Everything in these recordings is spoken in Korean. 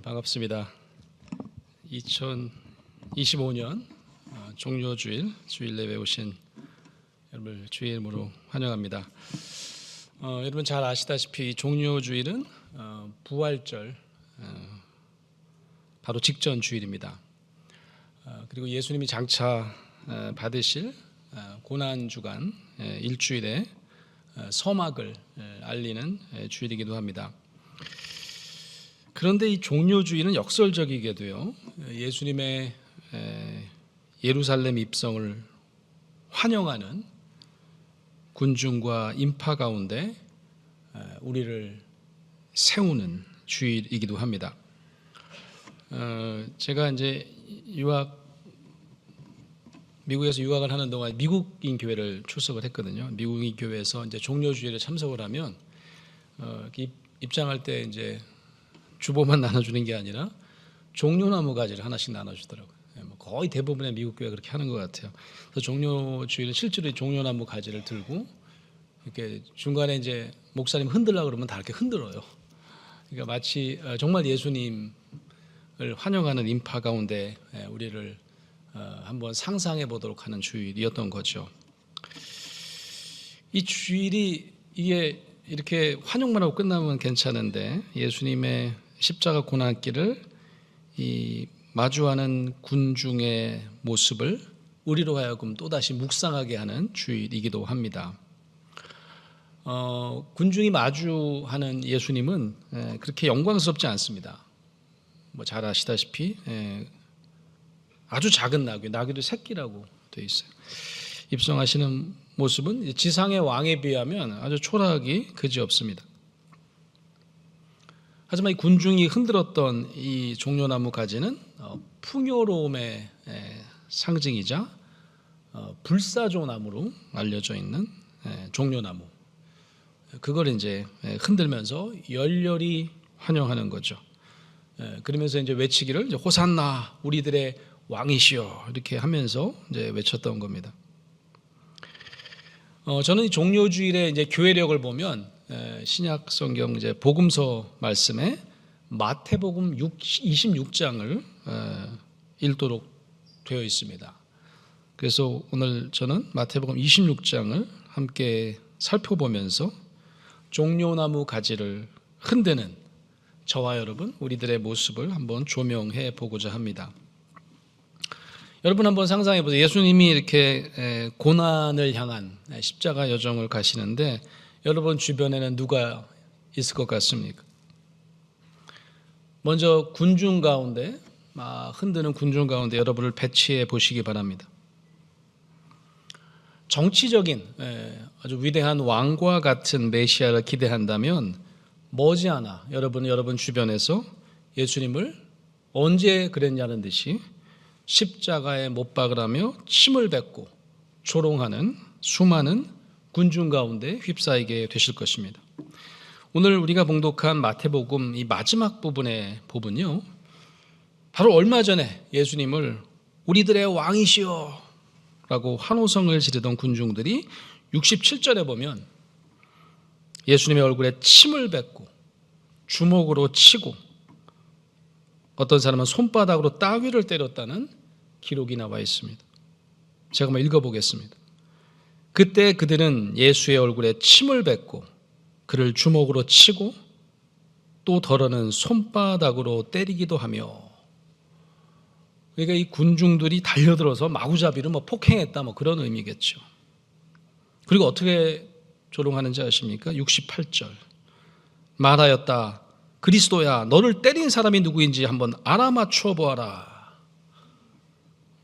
반갑습니다. 2025년 종료주일 주일 예배 오신 여러분을 주의 이름으로 환영합니다. 여러분 잘 아시다시피 종료주일은 부활절 바로 직전 주일입니다. 그리고 예수님이 장차 받으실 고난주간 일주일의 서막을 알리는 주일이기도 합니다. 그런데 이 종료주일은 역설적이게도요, 예수님의 예루살렘 입성을 환영하는 군중과 인파 가운데 우리를 세우는 주일이기도 합니다. 제가 이제 미국에서 유학을 하는 동안 미국인 교회를 출석을 했거든요. 미국인 교회에서 이제 종료주일에 참석을 하면 입장할 때 이제 주보만 나눠주는 게 아니라 종려나무 가지를 하나씩 나눠주더라고요. 거의 대부분의 미국 교회가 그렇게 하는 것 같아요. 그래서 종료주일은 실제로 종려나무 가지를 들고 이렇게 중간에 이제 목사님 흔들라 그러면 다 이렇게 흔들어요. 그러니까 마치 정말 예수님을 환영하는 인파 가운데 우리를 한번 상상해 보도록 하는 주일이었던 거죠. 이 주일이 이게 이렇게 환영만 하고 끝나면 괜찮은데 예수님의 십자가 고난길을 이 마주하는 군중의 모습을 우리로 하여금 또다시 묵상하게 하는 주일이기도 합니다. 군중이 마주하는 예수님은 그렇게 영광스럽지 않습니다. 잘 아시다시피 아주 작은 나귀도 새끼라고 되어 있어요. 입성하시는 모습은 지상의 왕에 비하면 아주 초라하기 그지없습니다. 하지만 이 군중이 흔들었던 이 종려나무 가지는 풍요로움의 상징이자 불사조나무로 알려져 있는 종려나무. 그걸 이제 흔들면서 열렬히 환영하는 거죠. 그러면서 이제 외치기를 호산나 우리들의 왕이시여 이렇게 하면서 이제 외쳤던 겁니다. 저는 이 종료주일의 이제 교회력을 보면 신약 성경 이제 복음서 말씀에 마태복음 26장을 읽도록 되어 있습니다. 그래서 오늘 저는 마태복음 26장을 함께 살펴보면서 종려나무 가지를 흔드는 저와 여러분 우리들의 모습을 한번 조명해 보고자 합니다. 여러분 한번 상상해 보세요. 예수님이 이렇게 고난을 향한 십자가 여정을 가시는데 여러분 주변에는 누가 있을 것 같습니까? 먼저 군중 가운데 막 흔드는 군중 가운데 여러분을 배치해 보시기 바랍니다. 정치적인 아주 위대한 왕과 같은 메시아를 기대한다면 머지않아 여러분 주변에서 예수님을 언제 그랬냐는 듯이 십자가에 못 박으라며 침을 뱉고 조롱하는 수많은 군중 가운데 휩싸이게 되실 것입니다. 오늘 우리가 봉독한 마태복음 이 마지막 부분의 부분요, 바로 얼마 전에 예수님을 우리들의 왕이시여 라고 환호성을 지르던 군중들이 67절에 보면 예수님의 얼굴에 침을 뱉고 주먹으로 치고 어떤 사람은 손바닥으로 따귀를 때렸다는 기록이 나와 있습니다. 제가 한번 읽어보겠습니다. 그때 그들은 예수의 얼굴에 침을 뱉고 그를 주먹으로 치고 또 더러는 손바닥으로 때리기도 하며, 그러니까 이 군중들이 달려들어서 마구잡이로 폭행했다 그런 의미겠죠. 그리고 어떻게 조롱하는지 아십니까? 68절 말하였다. 그리스도야 너를 때린 사람이 누구인지 한번 알아맞혀 보아라.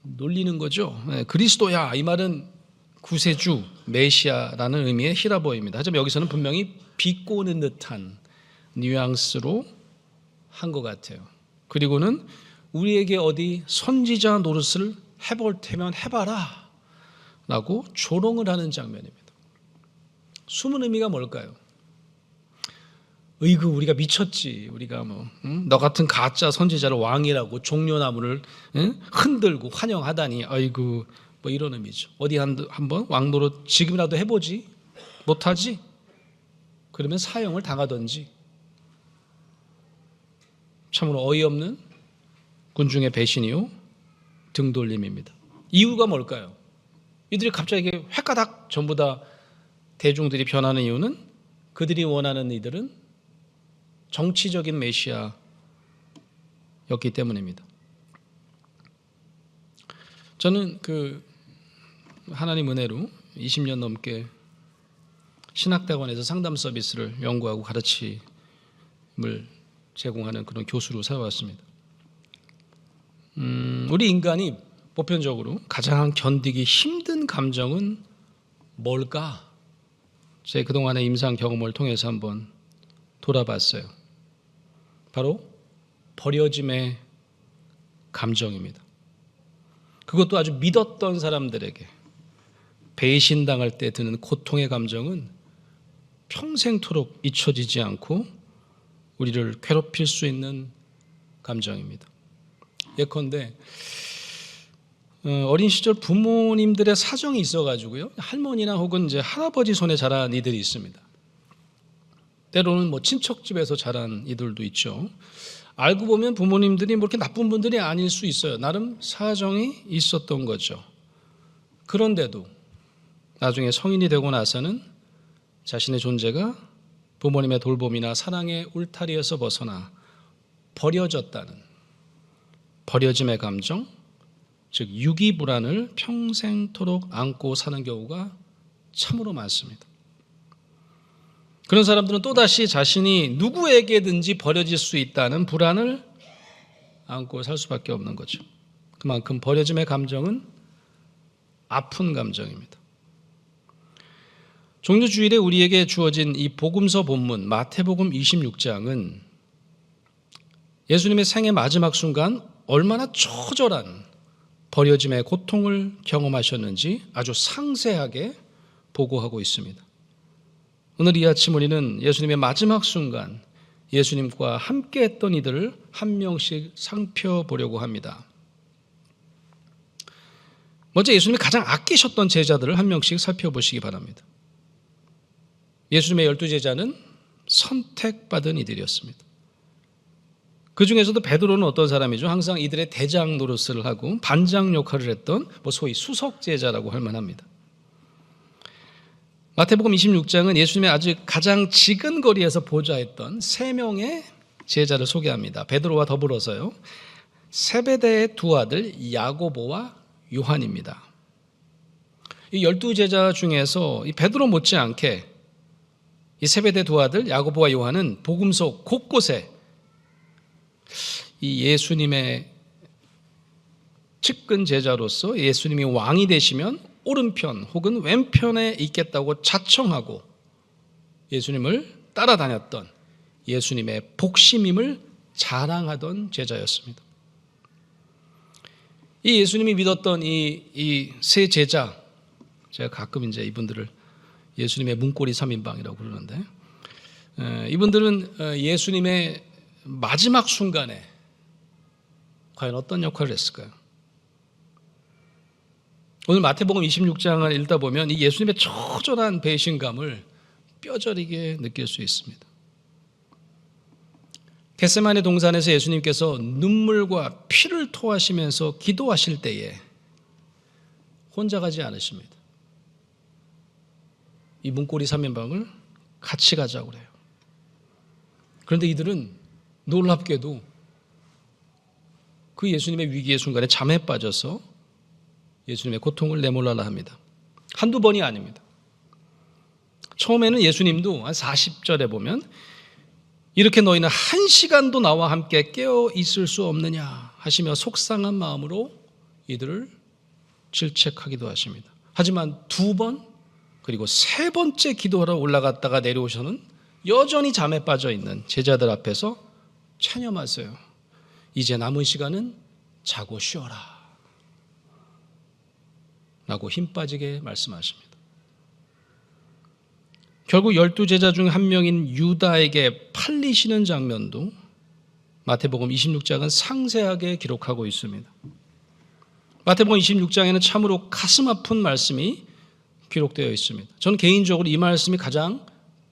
놀리는 거죠. 그리스도야 이 말은 구세주 메시아라는 의미의 히라보입니다. 하지만 여기서는 분명히 비꼬는 듯한 뉘앙스로 한 것 같아요. 그리고는 우리에게 어디 선지자 노릇을 해볼 테면 해봐라 라고 조롱을 하는 장면입니다. 숨은 의미가 뭘까요? 으이구 우리가 미쳤지. 우리가 너 같은 가짜 선지자를 왕이라고 종려나무를 흔들고 환영하다니 아이고 이런 의미죠. 어디 한번 왕노릇 지금이라도 해보지. 못하지? 그러면 사형을 당하든지 참으로 어이없는 군중의 배신이요 등돌림입니다. 이유가 뭘까요? 이들이 갑자기 획가닥 전부 다 대중들이 변하는 이유는 그들이 원하는 이들은 정치적인 메시아였기 때문입니다. 저는 하나님 은혜로 20년 넘게 신학대학원에서 상담 서비스를 연구하고 가르침을 제공하는 그런 교수로 살아왔습니다. 우리 인간이 보편적으로 가장 견디기 힘든 감정은 뭘까? 제 그동안의 임상 경험을 통해서 한번 돌아봤어요. 바로 버려짐의 감정입니다. 그것도 아주 믿었던 사람들에게 배신당할 때 드는 고통의 감정은 평생토록 잊혀지지 않고 우리를 괴롭힐 수 있는 감정입니다. 예컨대 어린 시절 부모님들의 사정이 있어가지고요, 할머니나 혹은 이제 할아버지 손에 자란 이들이 있습니다. 때로는 친척집에서 자란 이들도 있죠. 알고 보면 부모님들이 이렇게 나쁜 분들이 아닐 수 있어요. 나름 사정이 있었던 거죠. 그런데도 나중에 성인이 되고 나서는 자신의 존재가 부모님의 돌봄이나 사랑의 울타리에서 벗어나 버려졌다는 버려짐의 감정, 즉 유기불안을 평생토록 안고 사는 경우가 참으로 많습니다. 그런 사람들은 또다시 자신이 누구에게든지 버려질 수 있다는 불안을 안고 살 수밖에 없는 거죠. 그만큼 버려짐의 감정은 아픈 감정입니다. 종료주일에 우리에게 주어진 이 복음서 본문 마태복음 26장은 예수님의 생애 마지막 순간 얼마나 처절한 버려짐의 고통을 경험하셨는지 아주 상세하게 보고하고 있습니다. 오늘 이 아침 우리는 예수님의 마지막 순간 예수님과 함께 했던 이들을 한 명씩 살펴보려고 합니다. 먼저 예수님이 가장 아끼셨던 제자들을 한 명씩 살펴보시기 바랍니다. 예수님의 12제자는 선택받은 이들이었습니다. 그 중에서도 베드로는 어떤 사람이죠? 항상 이들의 대장 노릇을 하고 반장 역할을 했던 소위 수석 제자라고 할 만합니다. 마태복음 26장은 예수님의 아주 가장 지근거리에서 보좌했던 3명의 제자를 소개합니다. 베드로와 더불어서요, 세베대의 두 아들 야고보와 요한입니다. 이 12제자 중에서 이 베드로 못지않게 이 세베대 두 아들 야고보와 요한은 복음서 곳곳에 이 예수님의 측근 제자로서 예수님이 왕이 되시면 오른편 혹은 왼편에 있겠다고 자청하고 예수님을 따라다녔던 예수님의 복심임을 자랑하던 제자였습니다. 이 예수님이 믿었던 이 세 제자, 제가 가끔 이제 이분들을 예수님의 문고리 3인방이라고 그러는데, 이분들은 예수님의 마지막 순간에 과연 어떤 역할을 했을까요? 오늘 마태복음 26장을 읽다 보면 이 예수님의 처절한 배신감을 뼈저리게 느낄 수 있습니다. 겟세마네 동산에서 예수님께서 눈물과 피를 토하시면서 기도하실 때에 혼자 가지 않으십니다. 이 문고리 3인방을 같이 가자고 그래요. 그런데 이들은 놀랍게도 그 예수님의 위기의 순간에 잠에 빠져서 예수님의 고통을 내몰라라 합니다. 한두 번이 아닙니다. 처음에는 예수님도 한 40절에 보면 이렇게 너희는 1시간도 나와 함께 깨어 있을 수 없느냐 하시며 속상한 마음으로 이들을 질책하기도 하십니다. 하지만 2번 그리고 3번째 기도하러 올라갔다가 내려오셔는 여전히 잠에 빠져 있는 제자들 앞에서 체념하세요. 이제 남은 시간은 자고 쉬어라 라고 힘 빠지게 말씀하십니다. 결국 12제자 중 한 명인 유다에게 팔리시는 장면도 마태복음 26장은 상세하게 기록하고 있습니다. 마태복음 26장에는 참으로 가슴 아픈 말씀이 기록되어 있습니다. 저는 개인적으로 이 말씀이 가장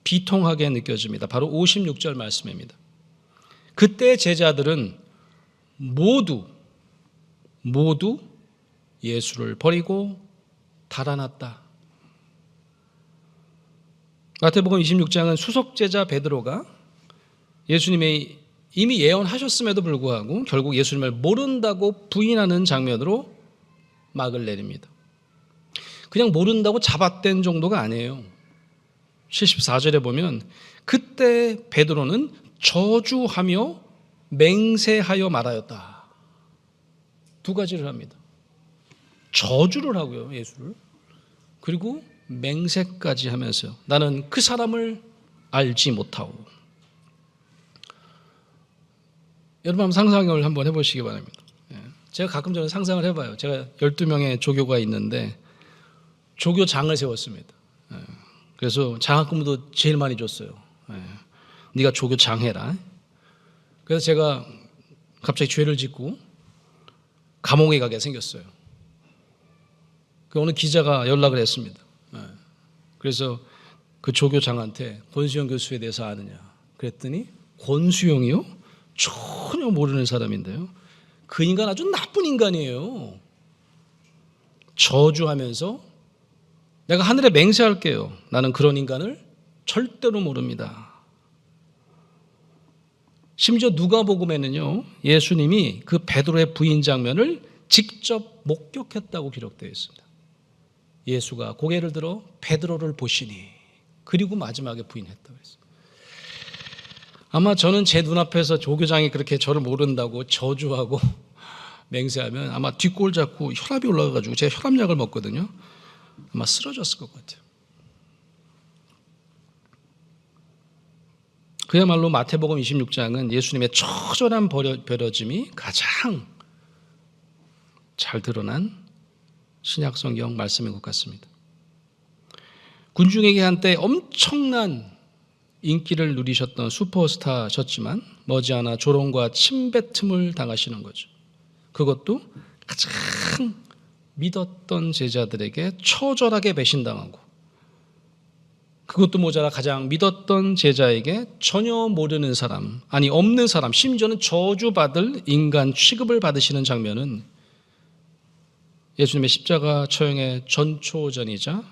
비통하게 느껴집니다. 바로 56절 말씀입니다. 그때 제자들은 모두 예수를 버리고 달아났다. 마태복음 26장은 수석제자 베드로가 예수님의 이미 예언하셨음에도 불구하고 결국 예수님을 모른다고 부인하는 장면으로 막을 내립니다. 그냥 모른다고 잡아댄 정도가 아니에요. 74절에 보면 그때 베드로는 저주하며 맹세하여 말하였다. 두 가지를 합니다. 저주를 하고요, 예수를. 그리고 맹세까지 하면서요. 나는 그 사람을 알지 못하오. 여러분 상상을 한번 해보시기 바랍니다. 제가 가끔 저는 상상을 해봐요. 제가 12명의 조교가 있는데 조교장을 세웠습니다. 그래서 장학금도 제일 많이 줬어요. 네가 조교장 해라. 그래서 제가 갑자기 죄를 짓고 감옥에 가게 생겼어요. 어느 기자가 연락을 했습니다. 그래서 그 조교장한테 권수영 교수에 대해서 아느냐 그랬더니 권수영이요? 전혀 모르는 사람인데요. 그 인간 아주 나쁜 인간이에요. 저주하면서 내가 하늘에 맹세할게요. 나는 그런 인간을 절대로 모릅니다. 심지어 누가복음에는요, 예수님이 그 베드로의 부인 장면을 직접 목격했다고 기록되어 있습니다. 예수가 고개를 들어 베드로를 보시니 그리고 마지막에 부인했다고 했습니다. 아마 저는 제 눈앞에서 조교장이 그렇게 저를 모른다고 저주하고 맹세하면 아마 뒷골 잡고 혈압이 올라가가지고 제가 혈압약을 먹거든요. 아마 쓰러졌을 것 같아요. 그야말로 마태복음 26장은 예수님의 처절한 버려짐이 가장 잘 드러난 신약성경 말씀인 것 같습니다. 군중에게 한때 엄청난 인기를 누리셨던 슈퍼스타셨지만 머지않아 조롱과 침뱉음을 당하시는 거죠. 그것도 가장 믿었던 제자들에게 처절하게 배신당하고, 그것도 모자라 가장 믿었던 제자에게 전혀 모르는 사람, 아니 없는 사람, 심지어는 저주받을 인간 취급을 받으시는 장면은 예수님의 십자가 처형의 전초전이자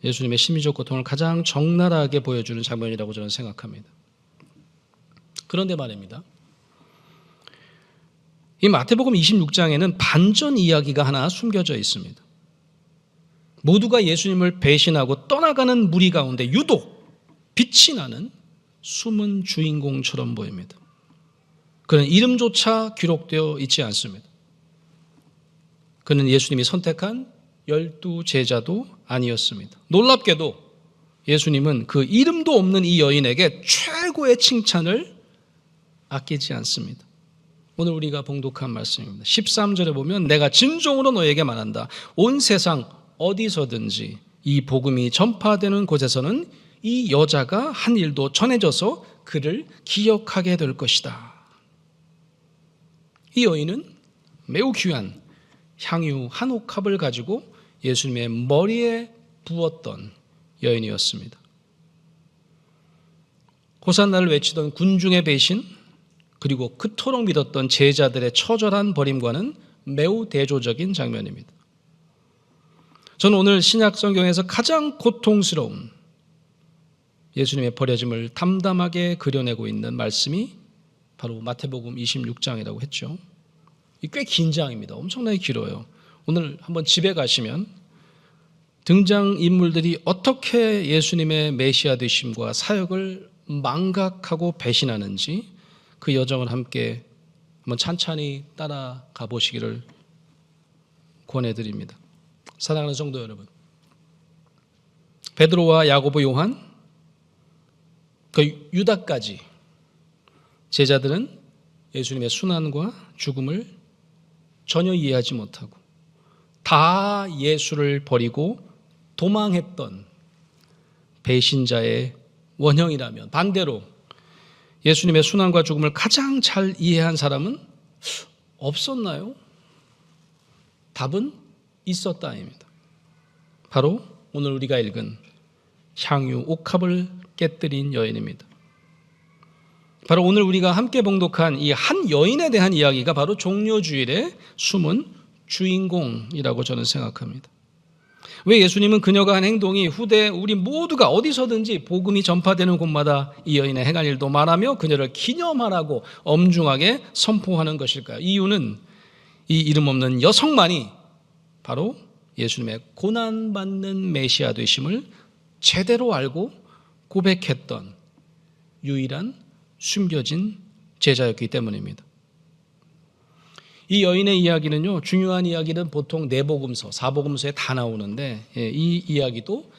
예수님의 심리적 고통을 가장 적나라하게 보여주는 장면이라고 저는 생각합니다. 그런데 말입니다. 이 마태복음 26장에는 반전 이야기가 하나 숨겨져 있습니다. 모두가 예수님을 배신하고 떠나가는 무리 가운데 유독 빛이 나는 숨은 주인공처럼 보입니다. 그는 이름조차 기록되어 있지 않습니다. 그는 예수님이 선택한 12 제자도 아니었습니다. 놀랍게도 예수님은 그 이름도 없는 이 여인에게 최고의 칭찬을 아끼지 않습니다. 오늘 우리가 봉독한 말씀입니다. 13절에 보면 내가 진정으로 너에게 말한다. 온 세상 어디서든지 이 복음이 전파되는 곳에서는 이 여자가 한 일도 전해져서 그를 기억하게 될 것이다. 이 여인은 매우 귀한 향유 한 옥합을 가지고 예수님의 머리에 부었던 여인이었습니다. 호산나를 외치던 군중의 배신, 그리고 그토록 믿었던 제자들의 처절한 버림과는 매우 대조적인 장면입니다. 저는 오늘 신약 성경에서 가장 고통스러운 예수님의 버려짐을 담담하게 그려내고 있는 말씀이 바로 마태복음 26장이라고 했죠. 꽤 긴 장입니다. 엄청나게 길어요. 오늘 한번 집에 가시면 등장인물들이 어떻게 예수님의 메시아 되심과 사역을 망각하고 배신하는지 그 여정을 함께 한번 찬찬히 따라가 보시기를 권해드립니다. 사랑하는 성도 여러분, 베드로와 야고보, 요한, 그 유다까지 제자들은 예수님의 순환과 죽음을 전혀 이해하지 못하고 다 예수를 버리고 도망했던 배신자의 원형이라면, 반대로 예수님의 순환과 죽음을 가장 잘 이해한 사람은 없었나요? 답은 있었다입니다. 바로 오늘 우리가 읽은 향유 옥합을 깨뜨린 여인입니다. 바로 오늘 우리가 함께 봉독한 이 한 여인에 대한 이야기가 바로 종려주일의 숨은 주인공이라고 저는 생각합니다. 왜 예수님은 그녀가 한 행동이 후대 우리 모두가 어디서든지 복음이 전파되는 곳마다 이 여인의 행할 일도 말하며 그녀를 기념하라고 엄중하게 선포하는 것일까요? 이유는 이 이름 없는 여성만이 바로 예수님의 고난받는 메시아 되심을 제대로 알고 고백했던 유일한 숨겨진 제자였기 때문입니다. 이 여인의 이야기는요, 중요한 이야기는 보통 네복음서, 사복음서에 다 나오는데 이 이야기도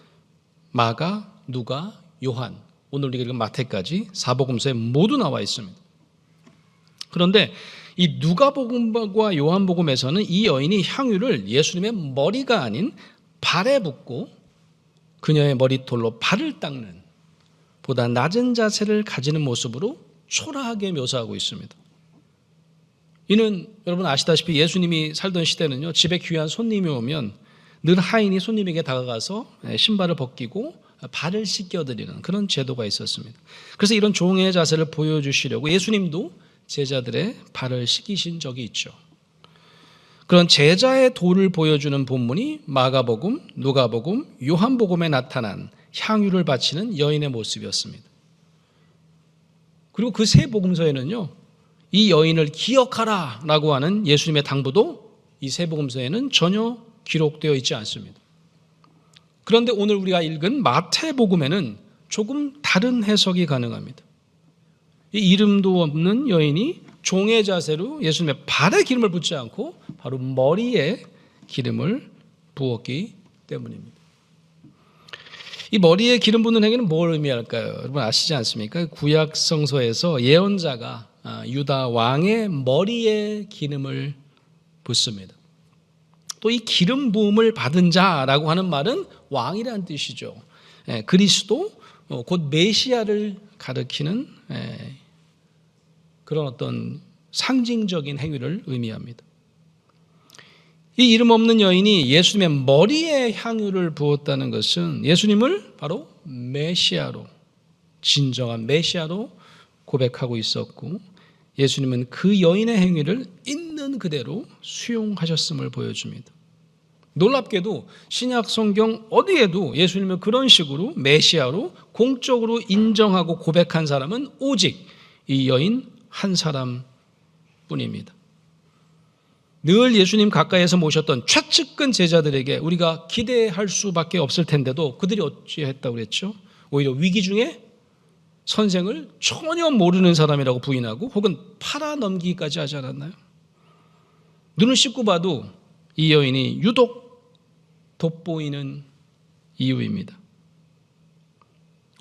마가, 누가, 요한, 오늘 우리가 읽은 마태까지 사복음서에 모두 나와 있습니다. 그런데 이 누가복음과 요한복음에서는 이 여인이 향유를 예수님의 머리가 아닌 발에 붓고 그녀의 머리털로 발을 닦는 보다 낮은 자세를 가지는 모습으로 초라하게 묘사하고 있습니다. 이는 여러분 아시다시피 예수님이 살던 시대는요, 집에 귀한 손님이 오면 늘 하인이 손님에게 다가가서 신발을 벗기고 발을 씻겨드리는 그런 제도가 있었습니다. 그래서 이런 종의 자세를 보여주시려고 예수님도 제자들의 발을 씻기신 적이 있죠. 그런 제자의 도를 보여주는 본문이 마가복음, 누가복음, 요한복음에 나타난 향유를 바치는 여인의 모습이었습니다. 그리고 그 세 복음서에는요, 이 여인을 기억하라 라고 하는 예수님의 당부도 이 세 복음서에는 전혀 기록되어 있지 않습니다. 그런데 오늘 우리가 읽은 마태복음에는 조금 다른 해석이 가능합니다. 이 이름도 없는 여인이 종의 자세로 예수님의 발에 기름을 붓지 않고 바로 머리에 기름을 부었기 때문입니다. 이 머리에 기름 붓는 행위는 뭘 의미할까요? 여러분 아시지 않습니까? 구약 성서에서 예언자가 유다 왕의 머리에 기름을 붓습니다. 또 이 기름 부음을 받은 자라고 하는 말은 왕이라는 뜻이죠. 그리스도 곧 메시아를 가리키는 그런 어떤 상징적인 행위를 의미합니다. 이 이름 없는 여인이 예수님의 머리에 향유를 부었다는 것은 예수님을 바로 메시아로, 진정한 메시아로 고백하고 있었고, 예수님은 그 여인의 행위를 있는 그대로 수용하셨음을 보여줍니다. 놀랍게도 신약 성경 어디에도 예수님을 그런 식으로 메시아로 공적으로 인정하고 고백한 사람은 오직 이 여인 한 사람뿐입니다. 늘 예수님 가까이에서 모셨던 최측근 제자들에게 우리가 기대할 수밖에 없을 텐데도 그들이 어찌했다고 그랬죠? 오히려 위기 중에 선생을 전혀 모르는 사람이라고 부인하고 혹은 팔아넘기기까지 하지 않았나요? 눈을 씻고 봐도 이 여인이 유독 돋보이는 이유입니다.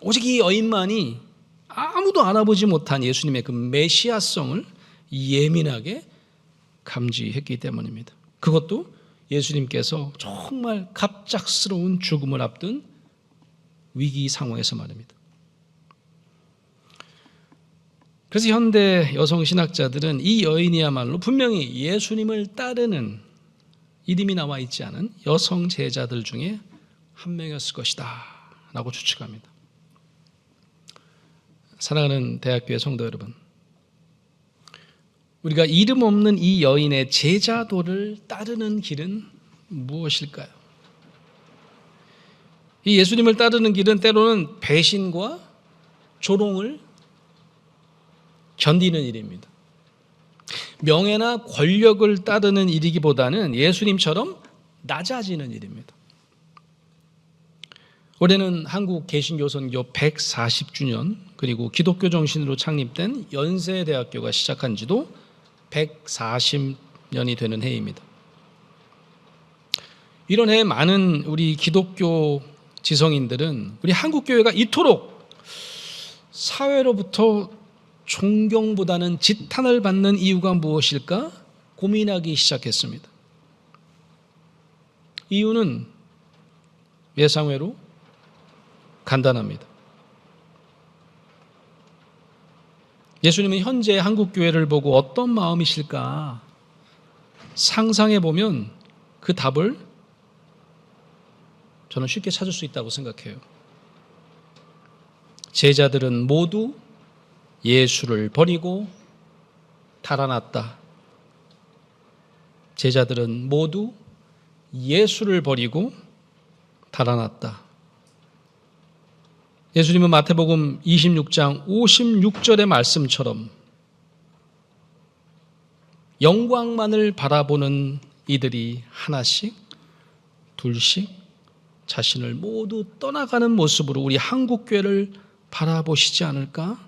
오직 이 여인만이 아무도 알아보지 못한 예수님의 그 메시아성을 예민하게 감지했기 때문입니다. 그것도 예수님께서 정말 갑작스러운 죽음을 앞둔 위기 상황에서 말입니다. 그래서 현대 여성 신학자들은 이 여인이야말로 분명히 예수님을 따르는 이름이 나와 있지 않은 여성 제자들 중에 한 명이었을 것이다 라고 추측합니다. 사랑하는 대학교의 성도 여러분, 우리가 이름 없는 이 여인의 제자도를 따르는 길은 무엇일까요? 이 예수님을 따르는 길은 때로는 배신과 조롱을 견디는 일입니다. 명예나 권력을 따르는 일이기보다는 예수님처럼 낮아지는 일입니다. 올해는 한국 개신교 선교 140주년 그리고 기독교 정신으로 창립된 연세대학교가 시작한 지도 140년이 되는 해입니다. 이런 해에 많은 우리 기독교 지성인들은 우리 한국교회가 이토록 사회로부터 존경보다는 지탄을 받는 이유가 무엇일까 고민하기 시작했습니다. 이유는 예상외로 간단합니다. 예수님은 현재 한국교회를 보고 어떤 마음이실까 상상해 보면 그 답을 저는 쉽게 찾을 수 있다고 생각해요. 제자들은 모두 예수를 버리고 달아났다. 제자들은 모두 예수를 버리고 달아났다. 예수님은 마태복음 26장 56절의 말씀처럼 영광만을 바라보는 이들이 하나씩 둘씩 자신을 모두 떠나가는 모습으로 우리 한국교회를 바라보시지 않을까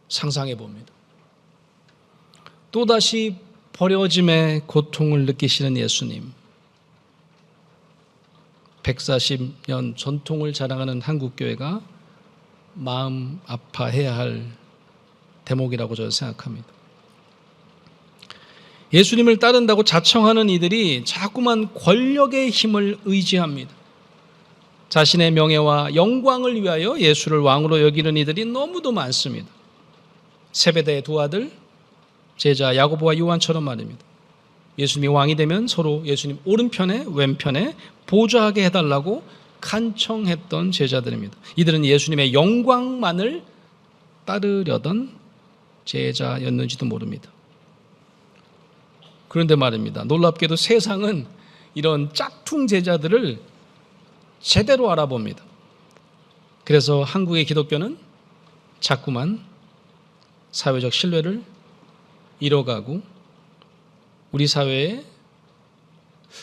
상상해 봅니다. 또다시 버려짐의 고통을 느끼시는 예수님, 140년 전통을 자랑하는 한국교회가 마음 아파해야 할 대목이라고 저는 생각합니다. 예수님을 따른다고 자청하는 이들이 자꾸만 권력의 힘을 의지합니다. 자신의 명예와 영광을 위하여 예수를 왕으로 여기는 이들이 너무도 많습니다. 세베대의 두 아들 제자 야고보와 요한처럼 말입니다. 예수님이 왕이 되면 서로 예수님 오른편에 왼편에 보좌하게 해달라고 간청했던 제자들입니다. 이들은 예수님의 영광만을 따르려던 제자였는지도 모릅니다. 그런데 말입니다. 놀랍게도 세상은 이런 짝퉁 제자들을 제대로 알아봅니다. 그래서 한국의 기독교는 자꾸만 사회적 신뢰를 잃어가고 우리 사회에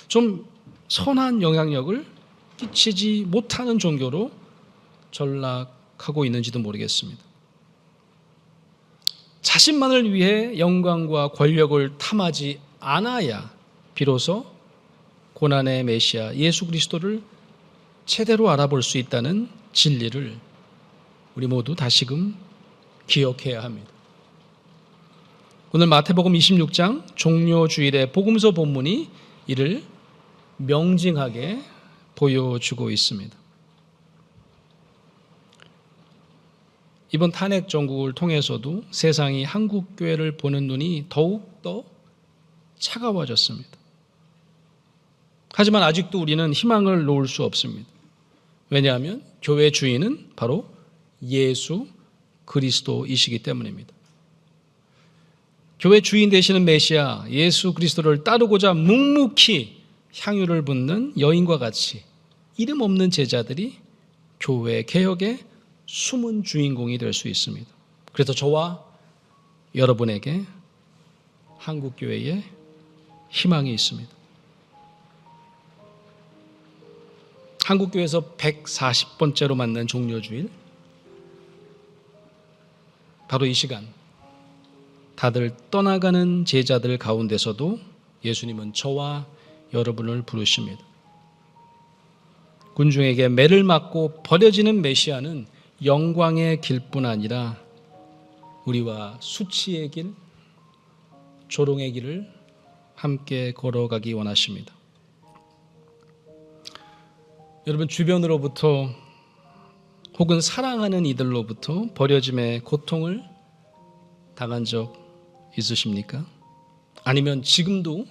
좀 선한 영향력을 끼치지 못하는 종교로 전락하고 있는지도 모르겠습니다. 자신만을 위해 영광과 권력을 탐하지 않아야 비로소 고난의 메시아 예수 그리스도를 제대로 알아볼 수 있다는 진리를 우리 모두 다시금 기억해야 합니다. 오늘 마태복음 26장 종료주일의 복음서 본문이 이를 명징하게 보여주고 있습니다. 이번 탄핵 정국을 통해서도 세상이 한국교회를 보는 눈이 더욱더 차가워졌습니다. 하지만 아직도 우리는 희망을 놓을 수 없습니다. 왜냐하면 교회 주인은 바로 예수 그리스도이시기 때문입니다. 교회 주인 되시는 메시아 예수 그리스도를 따르고자 묵묵히 향유를 붓는 여인과 같이 이름 없는 제자들이 교회 개혁의 숨은 주인공이 될 수 있습니다. 그래서 저와 여러분에게 한국교회에 희망이 있습니다. 한국교회에서 140번째로 맞는 종료주일, 바로 이 시간 다들 떠나가는 제자들 가운데서도 예수님은 저와 여러분을 부르십니다. 군중에게 매를 맞고 버려지는 메시아는 영광의 길뿐 아니라 우리와 수치의 길, 조롱의 길을 함께 걸어가기 원하십니다. 여러분 주변으로부터 혹은 사랑하는 이들로부터 버려짐의 고통을 당한 적 있으십니까? 아니면 지금도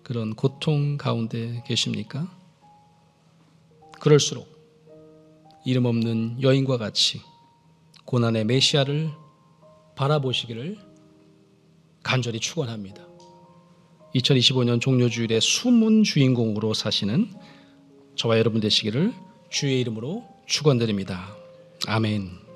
그런 고통 가운데 계십니까? 그럴수록 이름 없는 여인과 같이 고난의 메시아를 바라보시기를 간절히 축원합니다. 2025년 종료주일의 숨은 주인공으로 사시는 저와 여러분 되시기를 주의 이름으로 축원드립니다. 아멘.